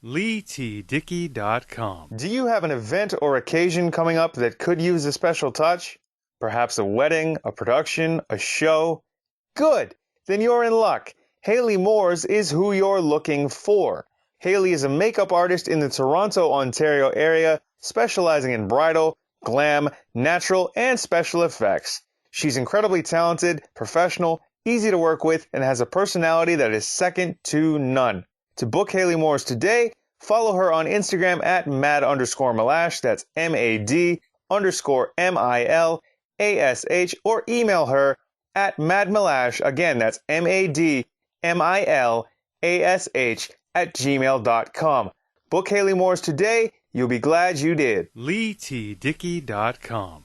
LEIGHTDICKEY.com. Do you have an event or occasion coming up that could use a special touch? Perhaps a wedding, a production, a show? Good! Then you're in luck. Hayley Moores is who you're looking for. Hayley is a makeup artist in the Toronto, Ontario area, specializing in bridal, glam, natural, and special effects. She's incredibly talented, professional, easy to work with, and has a personality that is second to none. To book Hayley Moores today, follow her on Instagram at mad_milash, that's MAD_MILASH, or email her at madmilash, again, that's MADMILASH @gmail.com. Book Hayley Moores today, you'll be glad you did. LEIGHTDICKEY.com.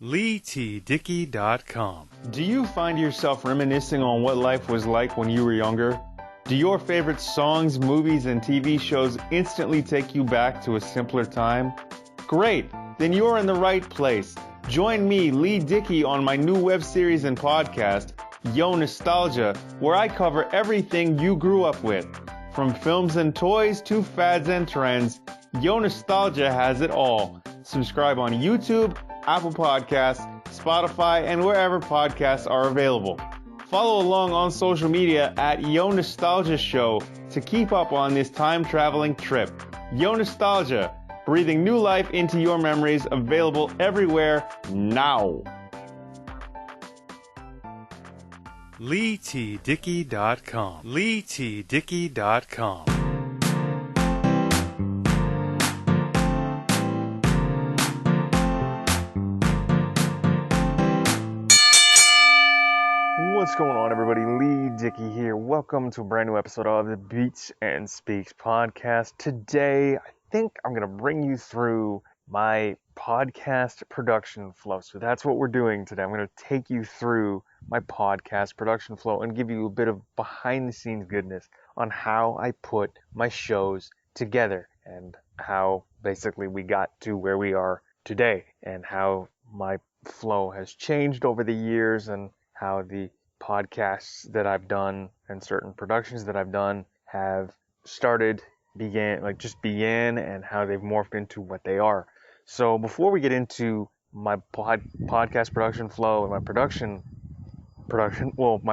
LEIGHTDICKEY.com. Do you find yourself reminiscing on what life was like when you were younger? Do your favorite songs, movies, and TV shows instantly take you back to a simpler time? Great! Then you're in the right place. Join me, Leigh Dickey, on my new web series and podcast, Yo Nostalgia, where I cover everything you grew up with. From films and toys to fads and trends, Yo Nostalgia has it all. Subscribe on YouTube, Apple Podcasts, Spotify, and wherever podcasts are available. Follow along on social media at Yo Nostalgia Show to keep up on this time-traveling trip. Yo Nostalgia, breathing new life into your memories, available everywhere now. LEIGHTDICKEY.com. LEIGHTDICKEY.com. What's going on, everybody? Leigh Dickey here. Welcome to a brand new episode of the Beats and Speaks podcast. Today, I think I'm going to bring you through my podcast production flow. So that's what we're doing today. I'm going to take you through my podcast production flow and give you a bit of behind the scenes goodness on how I put my shows together and how basically we got to where we are today and how my flow has changed over the years and how the podcasts that I've done and certain productions that I've done have began, and how they've morphed into what they are. So before we get into my podcast production flow and my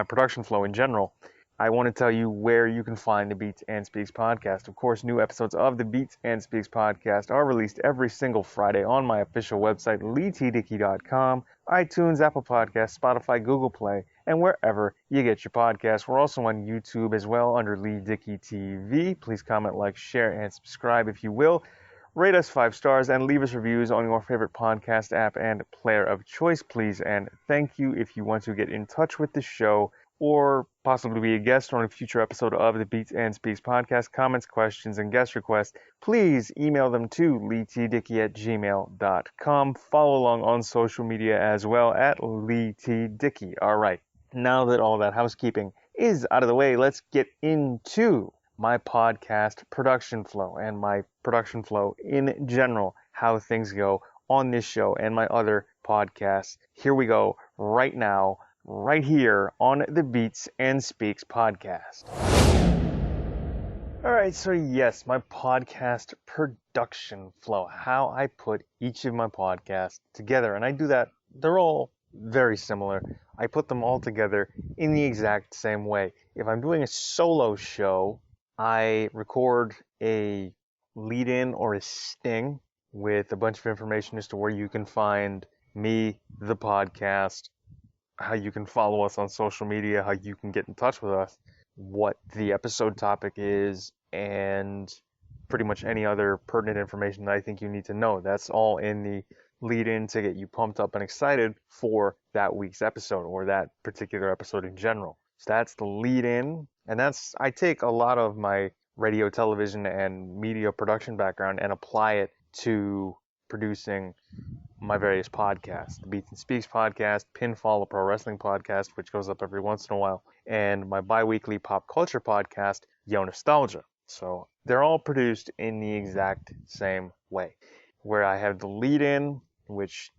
production flow in general, I want to tell you where you can find the Beats and Speaks podcast. Of course, new episodes of the Beats and Speaks podcast are released every single Friday on my official website, LEIGHTDICKEY.com, iTunes, Apple Podcasts, Spotify, Google Play, and wherever you get your podcasts. We're also on YouTube as well under Leigh Dickey TV. Please comment, like, share, and subscribe if you will. Rate us 5 stars and leave us reviews on your favorite podcast app and player of choice, please. And thank you if you want to get in touch with the show or possibly be a guest on a future episode of the Beats and Speaks podcast. Comments, questions, and guest requests, please email them to LeighTDickey@gmail.com. Follow along on social media as well at LeighTDickey. All right, now that all that housekeeping is out of the way, let's get into my podcast production flow and my production flow in general, how things go on this show and my other podcasts. Here we go right now, right here on the Beats and Speaks podcast. All right, so yes, my podcast production flow, how I put each of my podcasts together. And I do that, they're all very similar. I put them all together in the exact same way. If I'm doing a solo show, I record a lead-in or a sting with a bunch of information as to where you can find me, the podcast, how you can follow us on social media, how you can get in touch with us, what the episode topic is, and pretty much any other pertinent information that I think you need to know. That's all in the lead-in to get you pumped up and excited for that week's episode or that particular episode in general. So that's the lead-in, and I take a lot of my radio, television, and media production background and apply it to producing my various podcasts. The Beats and Speaks podcast, Pinfall, a pro wrestling podcast, which goes up every once in a while, and my bi-weekly pop culture podcast, Yo Nostalgia. So they're all produced in the exact same way, where I have the lead-in, which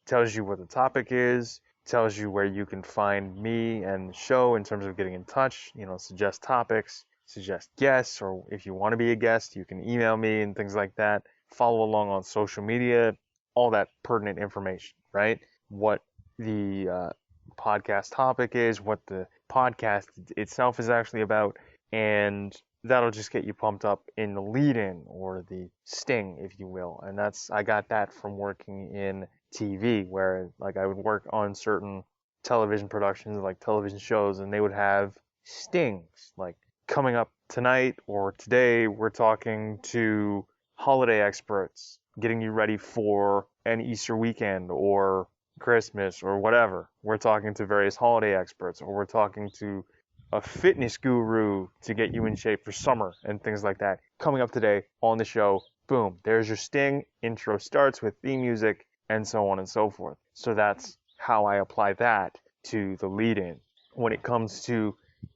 tells you what the topic is, tells you where you can find me and the show in terms of getting in touch, suggest topics, suggest guests, or if you want to be a guest, you can email me and things like that. Follow along on social media, all that pertinent information, right? What the podcast topic is, what the podcast itself is actually about, and that'll just get you pumped up in the lead-in or the sting, if you will. And I got that from working in TV, where like I would work on certain television productions, like television shows, and they would have stings, like coming up tonight or today, we're talking to holiday experts, getting you ready for an Easter weekend or Christmas or whatever. We're talking to various holiday experts, or we're talking to a fitness guru to get you in shape for summer and things like that. Coming up today on the show, boom, there's your sting. Intro starts with theme music and so on and so forth. So that's how I apply that to the lead-in. When it comes to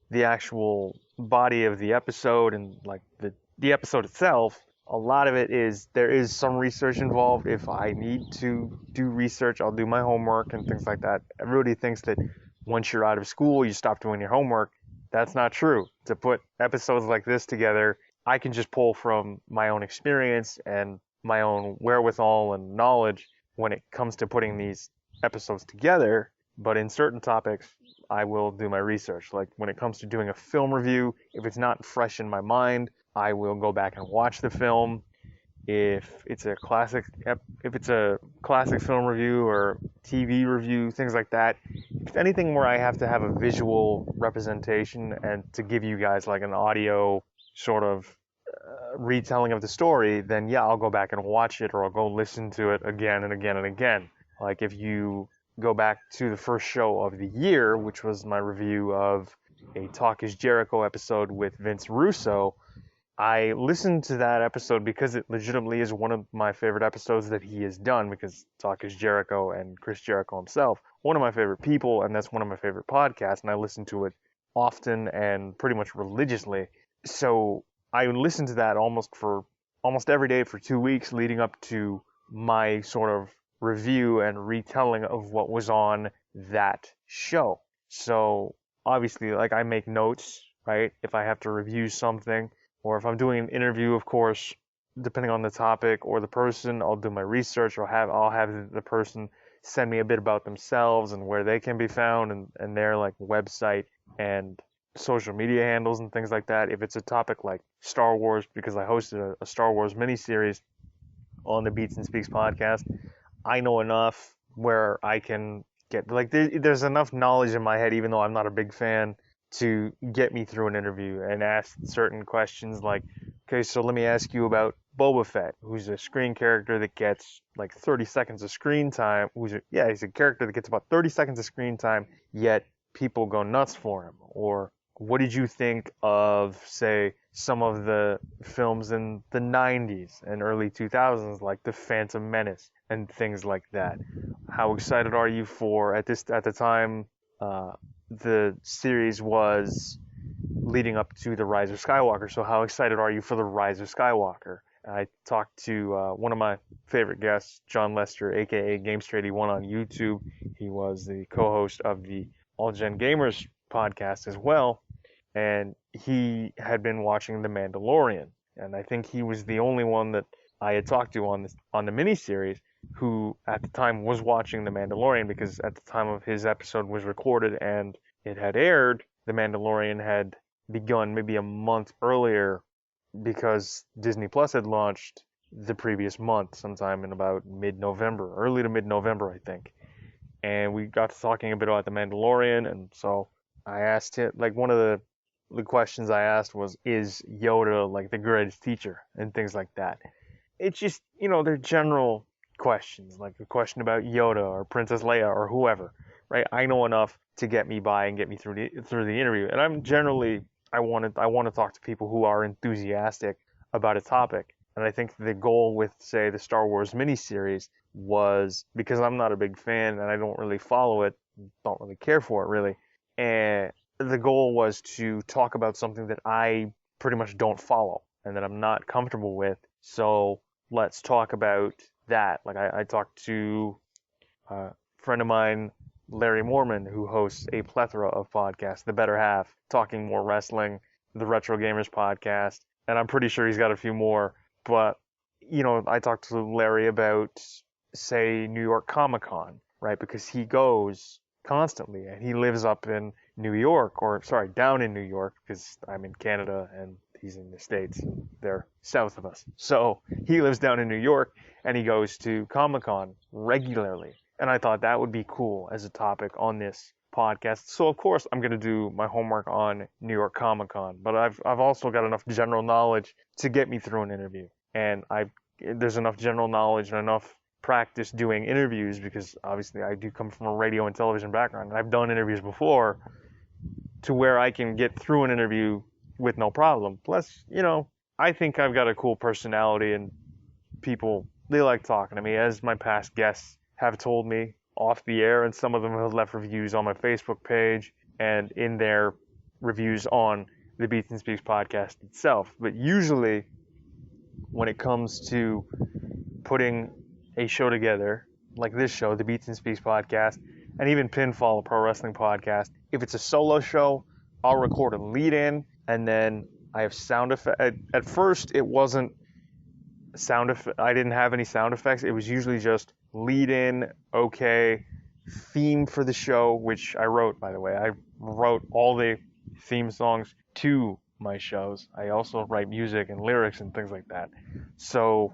the actual body of the episode and like the episode itself, a lot of it is there is some research involved. If I need to do research, I'll do my homework and things like that. Everybody thinks that once you're out of school, you stop doing your homework. That's not true. To put episodes like this together, I can just pull from my own experience and my own wherewithal and knowledge when it comes to putting these episodes together. But in certain topics, I will do my research. Like when it comes to doing a film review, if it's not fresh in my mind, I will go back and watch the film. If it's a classic film review or TV review, things like that, if it's anything where I have to have a visual representation and to give you guys like an audio sort of retelling of the story, then yeah, I'll go back and watch it, or I'll go listen to it again and again and again. Like if you go back to the first show of the year, which was my review of a Talk is Jericho episode with Vince Russo, I listened to that episode because it legitimately is one of my favorite episodes that he has done, because Talk is Jericho and Chris Jericho himself, one of my favorite people, and that's one of my favorite podcasts, and I listen to it often and pretty much religiously. So I listened to that almost every day for 2 weeks leading up to my sort of review and retelling of what was on that show. So obviously, like, I make notes, right? If I have to review something, or if I'm doing an interview, of course, depending on the topic or the person, I'll do my research, or I'll have the person send me a bit about themselves and where they can be found, and their like website and social media handles and things like that. If it's a topic like Star Wars, because I hosted a Star Wars miniseries on the Beats and Speaks podcast, I know enough where I can get, like, there's enough knowledge in my head, even though I'm not a big fan, to get me through an interview and ask certain questions like, okay, so let me ask you about Boba Fett, who's a screen character that gets like 30 seconds of screen time. He's a character that gets about 30 seconds of screen time, yet people go nuts for him. Or what did you think of, say, some of the films in the 90s and early 2000s, like The Phantom Menace and things like that? How excited are you for, at the time, the series was leading up to The Rise of Skywalker, so how excited are you for The Rise of Skywalker? I talked to one of my favorite guests, John Lester, aka Gamestrade81 on YouTube. He was the co-host of the All Gen Gamers podcast as well, and he had been watching The Mandalorian, and I think he was the only one that I had talked to on the miniseries who at the time was watching The Mandalorian, because at the time of his episode was recorded and it had aired, The Mandalorian had begun maybe a month earlier, because Disney Plus had launched the previous month, sometime in about mid-November, early to mid-November, I think. And we got to talking a bit about The Mandalorian, and so I asked him, like, one of the questions I asked was, is Yoda like the greatest teacher, and things like that. It's just, they're general questions, like a question about Yoda or Princess Leia or whoever, right? I know enough to get me by and get me through the interview. And I'm generally, I want to talk to people who are enthusiastic about a topic. And I think the goal with, say, the Star Wars miniseries was, because I'm not a big fan and I don't really follow it, don't really care for it really, and the goal was to talk about something that I pretty much don't follow and that I'm not comfortable with. So let's talk about that. Like I talked to a friend of mine, Larry Mormon, who hosts a plethora of podcasts, The Better Half, talking more wrestling, the Retro Gamers podcast, and I'm pretty sure he's got a few more. But, I talked to Larry about, say, New York Comic Con, right? Because he goes constantly, and he lives up in New York, down in New York, because I'm in Canada and he's in the States, and they're south of us. So he lives down in New York, and he goes to Comic Con regularly. And I thought that would be cool as a topic on this podcast. So of course I'm going to do my homework on New York Comic Con, but I've also got enough general knowledge to get me through an interview. And there's enough general knowledge and enough practice doing interviews, because obviously I do come from a radio and television background, and I've done interviews before, to where I can get through an interview with no problem. Plus, I think I've got a cool personality, and people, they like talking to me, as my past guests have told me off the air, and some of them have left reviews on my Facebook page and in their reviews on the Beats and Speaks podcast itself. But usually when it comes to putting a show together, like this show, the Beats and Speaks podcast, and even Pinfall, a pro wrestling podcast, if it's a solo show, I'll record a lead in, and then I have sound effects. At first, it wasn't I didn't have any sound effects. It was usually just lead in, okay, theme for the show, which I wrote, by the way. I wrote all the theme songs to my shows. I also write music and lyrics and things like that. So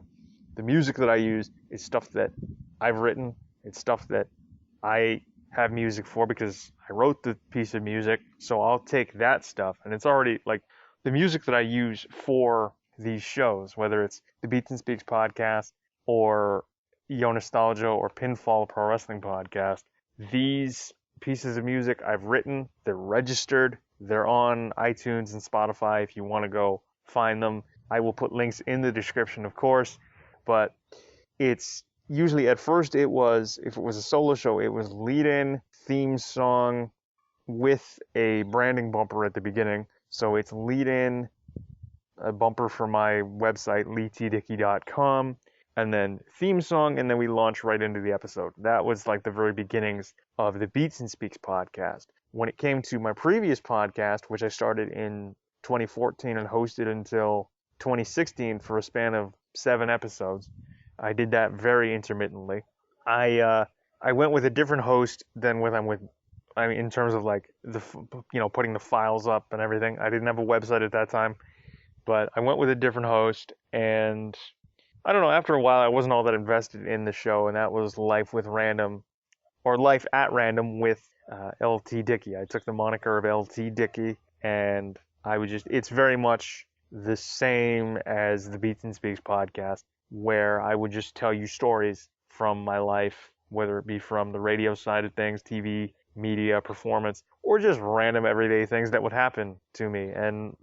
the music that I use is stuff that I've written. It's stuff that I have music for because I wrote the piece of music. So I'll take that stuff, and it's already like the music that I use for these shows, whether it's the Beats and Speaks podcast or Yo Nostalgia or Pinfall Pro Wrestling podcast. These pieces of music I've written, they're registered, they're on iTunes and Spotify if you want to go find them. I will put links in the description, of course, but it's usually, at first if it was a solo show, it was lead-in, theme song with a branding bumper at the beginning. So it's lead-in, a bumper for my website, LEIGHTDICKEY.com, and then theme song, and then we launch right into the episode. That was like the very beginnings of the Beats and Speaks podcast. When it came to my previous podcast, which I started in 2014 and hosted until 2016 for a span of 7 episodes, I did that very intermittently. I went with a different host than what I'm with. I mean, in terms of like putting the files up and everything. I didn't have a website at that time, but I went with a different host, and I don't know, after a while I wasn't all that invested in the show, and that was Life at Random with LT Dickey. I took the moniker of LT Dickey, and it's very much the same as the Beats and Speaks podcast, where I would just tell you stories from my life, whether it be from the radio side of things, TV, media, performance, or just random everyday things that would happen to me. And,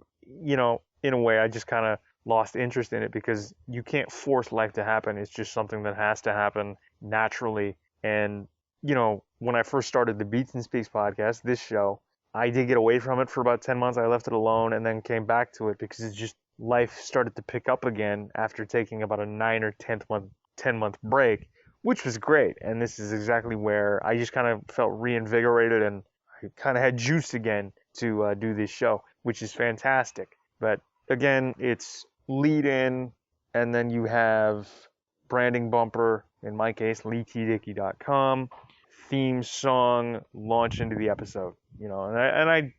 in a way, I just kind of lost interest in it because you can't force life to happen. It's just something that has to happen naturally. And, when I first started the Beats and Speaks podcast, this show, I did get away from it for about 10 months. I left it alone and then came back to it because it's just life started to pick up again after taking about a 9 or 10 month break, which was great. And this is exactly where I just kind of felt reinvigorated, and I kind of had juice again to do this show, which is fantastic. But again, it's lead in, and then you have branding bumper, in my case, LEIGHTDICKEY.com, theme song, launch into the episode, and I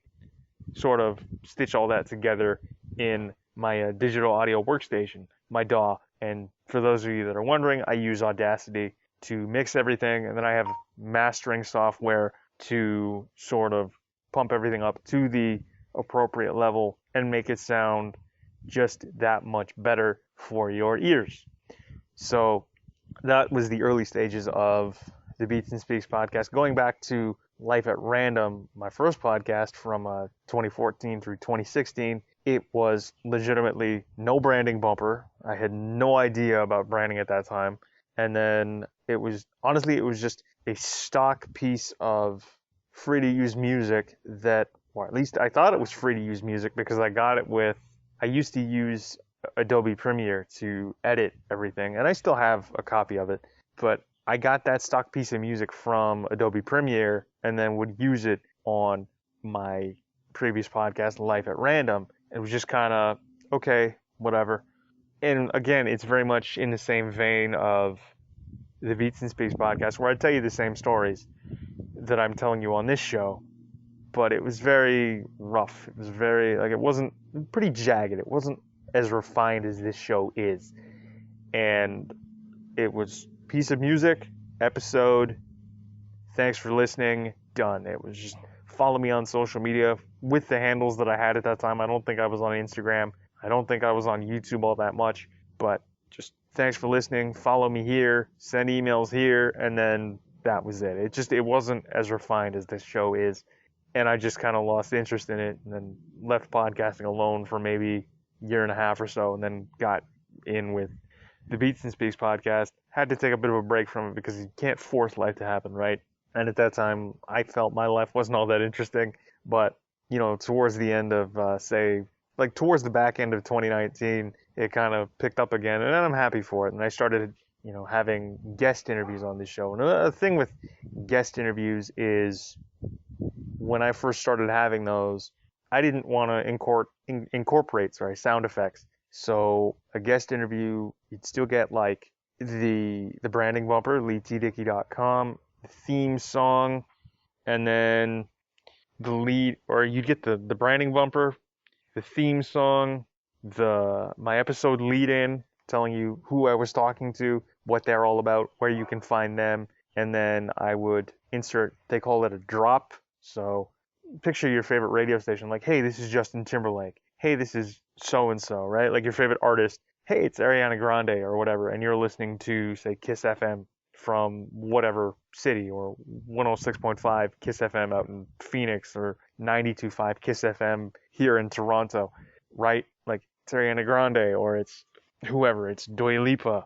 sort of stitch all that together in my digital audio workstation, my DAW. And for those of you that are wondering, I use Audacity to mix everything, and then I have mastering software to sort of pump everything up to the appropriate level and make it sound just that much better for your ears. So that was the early stages of the Beats and Speaks podcast. Going back to Life at Random, my first podcast from 2014 through 2016, it was legitimately no branding bumper. I had no idea about branding at that time. And then it was just a stock piece of free to use music that, or at least I thought it was free to use music because I used to use Adobe Premiere to edit everything, and I still have a copy of it, but I got that stock piece of music from Adobe Premiere and then would use it on my previous podcast, Life at Random. It was just kind of, okay, whatever. And again, it's very much in the same vein of the Beats and Speaks podcast, where I tell you the same stories that I'm telling you on this show, but it was very rough. It was very, like, it wasn't, pretty jagged. It wasn't as refined as this show is. And it was piece of music, episode, thanks for listening, done. It was just follow me on social media with the handles that I had at that time. I don't think I was on Instagram. I don't think I was on YouTube all that much, but just thanks for listening. Follow me here, send emails here, and then that was it. It wasn't as refined as this show is. And I just kind of lost interest in it and then left podcasting alone for maybe a year and a half or so, and then got in with the Beats and Speaks podcast. Had to take a bit of a break from it because you can't force life to happen, right? And at that time, I felt my life wasn't all that interesting. But, towards the end of, towards the back end of 2019, it kind of picked up again. And I'm happy for it. And I started, having guest interviews on this show. And the thing with guest interviews is when I first started having those, I didn't want to incorporate sound effects. So a guest interview, you'd still get like the branding bumper, LEIGHTDICKEY.com, the theme song, and then the lead, or you'd get the branding bumper, the theme song, my episode lead in, telling you who I was talking to, what they're all about, where you can find them, and then I would insert, they call it a drop. So picture your favorite radio station, like, hey, this is Justin Timberlake. Hey, this is so-and-so, right? Like your favorite artist. Hey, it's Ariana Grande or whatever, and you're listening to, say, Kiss FM from whatever city, or 106.5 Kiss FM out in Phoenix, or 92.5 Kiss FM here in Toronto, right? Like it's Ariana Grande, or it's whoever, it's Dua Lipa,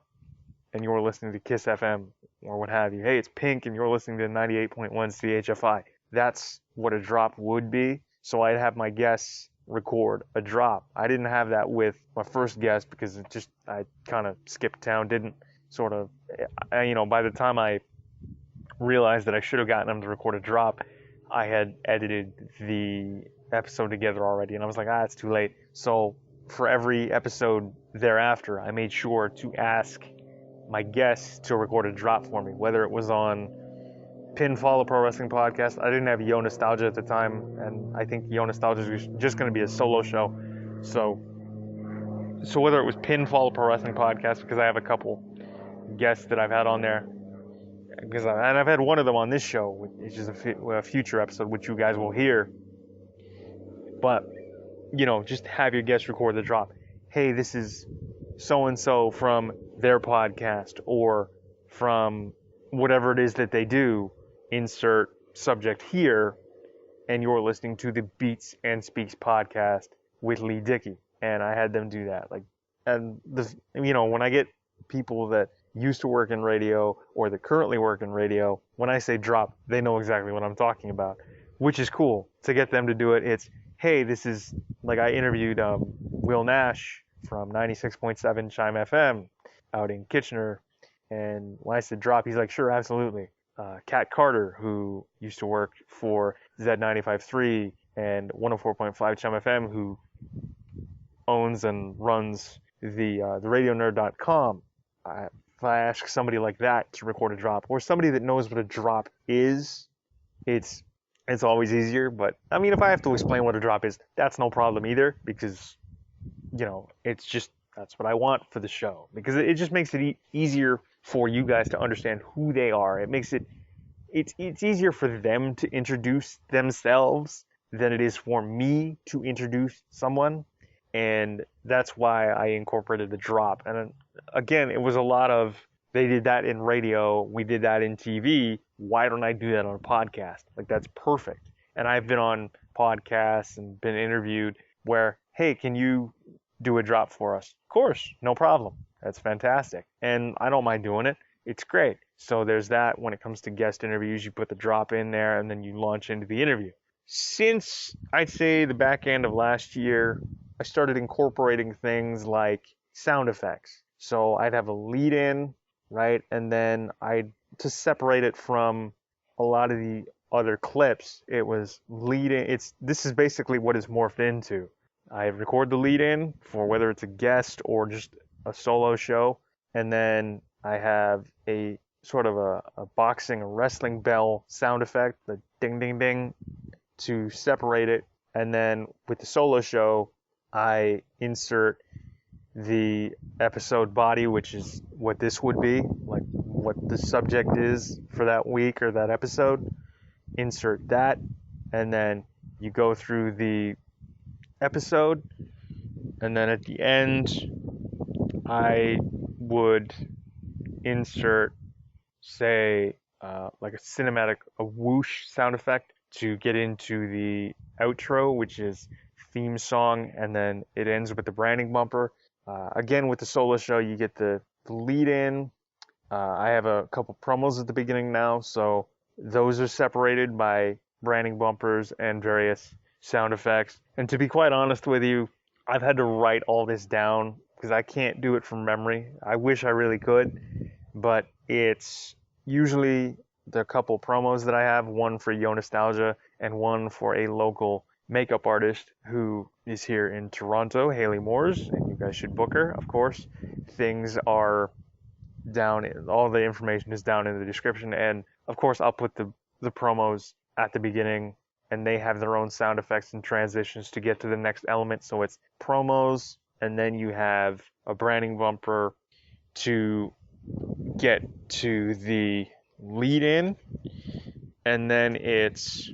and you're listening to Kiss FM or what have you. Hey, it's Pink, and you're listening to 98.1 CHFI. That's what a drop would be. So I'd have my guests record a drop. I didn't have that with my first guest because I kind of skipped town, didn't sort of, by the time I realized that I should have gotten them to record a drop, I had edited the episode together already, and I was like, it's too late. So for every episode thereafter, I made sure to ask my guests to record a drop for me, whether it was on Pinfall, a pro wrestling podcast. I didn't have Yo Nostalgia at the time, and I think Yo Nostalgia was just going to be a solo show. So whether it was Pinfall, a pro wrestling podcast, because I have a couple guests that I've had on there, and I've had one of them on this show, which is a future episode, which you guys will hear. But just have your guests record the drop. Hey, this is so and so from their podcast, or from whatever it is that they do. Insert subject here, and you're listening to the Beats and Speaks podcast with Leigh Dickey. And I had them do that. When I get people that used to work in radio or that currently work in radio, when I say drop, they know exactly what I'm talking about, which is cool to get them to do it. It's, hey, this is, like, I interviewed Will Nash from 96.7 Chime FM out in Kitchener, and when I said drop, he's like, sure, absolutely. Kat Carter, who used to work for Z95.3 and 104.5 Chum FM, who owns and runs the RadioNerd.com. If I ask somebody like that to record a drop, or somebody that knows what a drop is, it's always easier. But I mean, if I have to explain what a drop is, that's no problem either, because it's just, that's what I want for the show, because it just makes it easier for you guys to understand who they are. It makes it's easier for them to introduce themselves than it is for me to introduce someone. And that's why I incorporated the drop. And again, it was a lot of, they did that in radio, we did that in TV. Why don't I do that on a podcast? Like, that's perfect. And I've been on podcasts and been interviewed where, hey, can you do a drop for us? Of course, no problem. That's fantastic. And I don't mind doing it. It's great. So there's that. When it comes to guest interviews, you put the drop in there and then you launch into the interview. Since, I'd say, the back end of last year, I started incorporating things like sound effects. So I'd have a lead in, right? And then to separate it from a lot of the other clips, it was lead in. This is basically what it's morphed into. I record the lead in for whether it's a guest or just a solo show. And then I have a sort of a boxing, a wrestling bell sound effect, the ding, ding, ding, to separate it. And then with the solo show, I insert the episode body, which is what this would be, like what the subject is for that week or that episode. Insert that, and then you go through the episode, and then at the end, I would insert, say, like a whoosh sound effect to get into the outro, which is theme song, and then it ends with the branding bumper. Again, with the solo show, you get the lead in. I have a couple promos at the beginning now, so those are separated by branding bumpers and various sound effects. And to be quite honest with you, I've had to write all this down because I can't do it from memory. I wish I really could, but it's usually the couple promos that I have, one for Yo Nostalgia and one for a local makeup artist who is here in Toronto, Haley Moores, and you guys should book her, of course. Things are down, all the information is down in the description, and of course I'll put the promos at the beginning, and they have their own sound effects and transitions to get to the next element. So it's promos, and then you have a branding bumper to get to the lead in, and then it's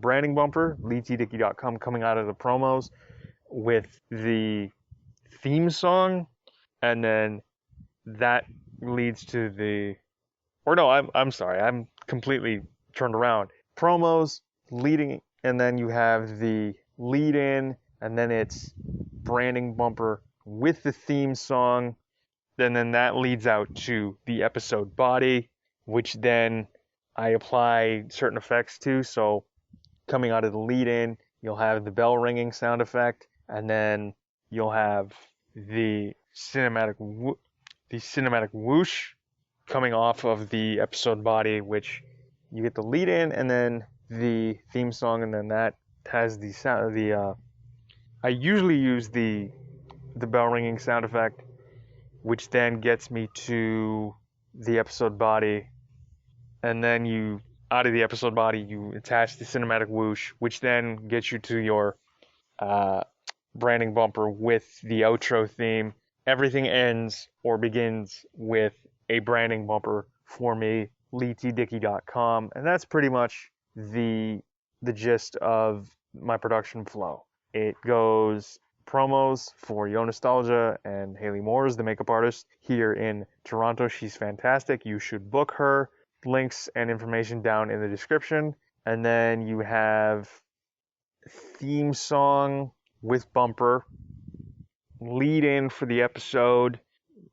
branding bumper, LEIGHTDICKEY.com, coming out of the promos with the theme song, and then that leads to the, or no, I'm sorry, I'm completely turned around. Promos, leading, and then you have the lead in, and then it's branding bumper with the theme song, and then that leads out to the episode body, which then I apply certain effects to. So coming out of the lead in, you'll have the bell ringing sound effect, and then you'll have the cinematic whoosh coming off of the episode body, which you get the lead in and then the theme song, and then that has the sound. I usually use the bell ringing sound effect, which then gets me to the episode body, and then you, out of the episode body, you attach the cinematic whoosh, which then gets you to your branding bumper with the outro theme. Everything ends or begins with a branding bumper for me, LEIGHTDICKEY.com, and that's pretty much the gist of my production flow. It goes promos for Yo Nostalgia and Haley Moores, the makeup artist here in Toronto. She's fantastic. You should book her. Links and information down in the description. And then you have theme song with bumper, lead in for the episode,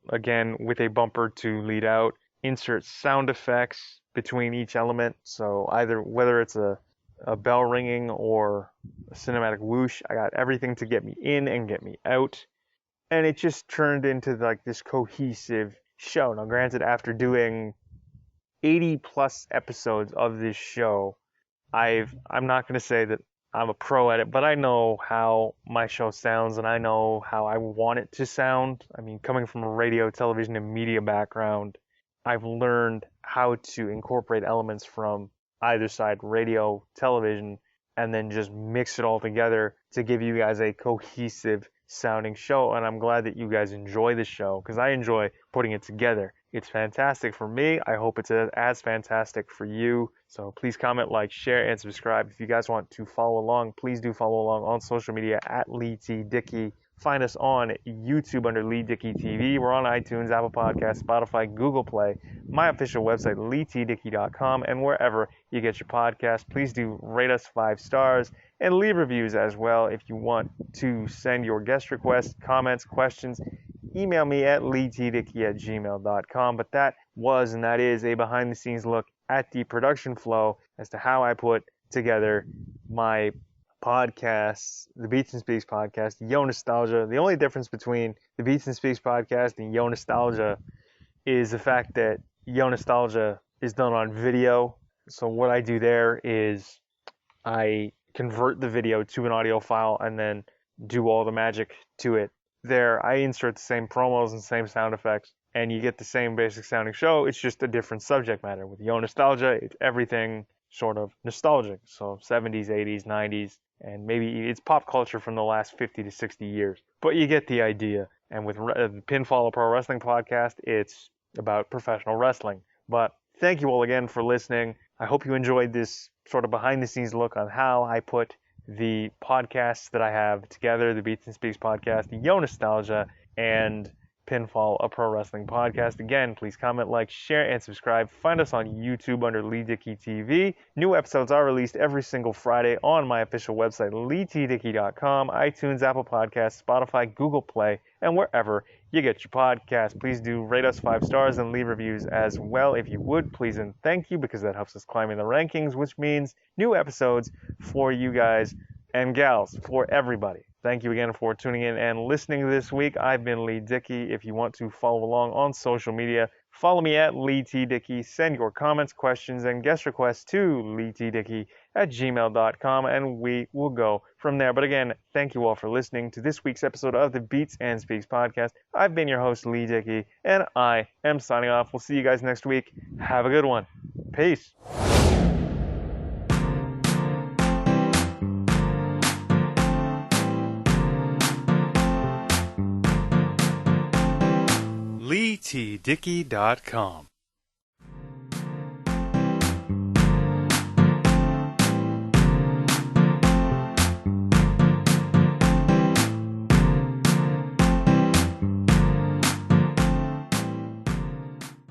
again with a bumper to lead out, insert sound effects between each element. So either whether it's a bell ringing or a cinematic whoosh, I got everything to get me in and get me out. And it just turned into like this cohesive show. Now granted, after doing 80 plus episodes of this show, I'm not going to say that I'm a pro at it, but I know how my show sounds and I know how I want it to sound. I mean, coming from a radio, television, and media background, I've learned how to incorporate elements from either side, radio, television, and then just mix it all together to give you guys a cohesive sounding show. And I'm glad that you guys enjoy the show because I enjoy putting it together. It's fantastic for me. I hope it's as fantastic for you. So please comment, like, share, and subscribe. If you guys want to follow along, please do follow along on social media at LEIGHTDICKEY. Find us on YouTube under Leigh Dickey TV. We're on iTunes, Apple Podcasts, Spotify, Google Play, my official website, LEIGHTDICKEY.com, and wherever you get your podcast. Please do rate us 5 stars and leave reviews as well. If you want to send your guest requests, comments, questions, email me at leightdickey@gmail.com. But that was and that is a behind-the-scenes look at the production flow as to how I put together my podcasts, the Beats and Speaks podcast, Yo Nostalgia. The only difference between the Beats and Speaks podcast and Yo Nostalgia is the fact that Yo Nostalgia is done on video. So what I do there is I convert the video to an audio file and then do all the magic to it. There, I insert the same promos and same sound effects, and you get the same basic sounding show. It's just a different subject matter. With Yo Nostalgia, it's everything sort of nostalgic. So 70s, 80s, 90s, and maybe it's pop culture from the last 50 to 60 years. But you get the idea. And with the Pinfall, a pro wrestling podcast, it's about professional wrestling. But thank you all again for listening. I hope you enjoyed this sort of behind the scenes look on how I put the podcasts that I have together, the Beats and Speaks podcast, Yo Nostalgia, and Pinfall, a pro wrestling podcast. Again, please comment, like, share, and subscribe. Find us on YouTube under LEIGHTDICKEY TV. New episodes are released every single Friday on my official website, LEIGHTDICKEY.com, iTunes, Apple Podcasts, Spotify, Google Play, and wherever you get your podcasts. Please do rate us 5 stars and leave reviews as well if you would, please and thank you, because that helps us climb in the rankings, which means new episodes for you guys and gals, for everybody. Thank you again for tuning in and listening this week. I've been Leigh Dickey. If you want to follow along on social media, follow me at Leigh T. Dickey. Send your comments, questions, and guest requests to LeighTDickey@gmail.com, and we will go from there. But again, thank you all for listening to this week's episode of the Beats and Speaks podcast. I've been your host, Leigh Dickey, and I am signing off. We'll see you guys next week. Have a good one. Peace. LEIGHTDICKEY.com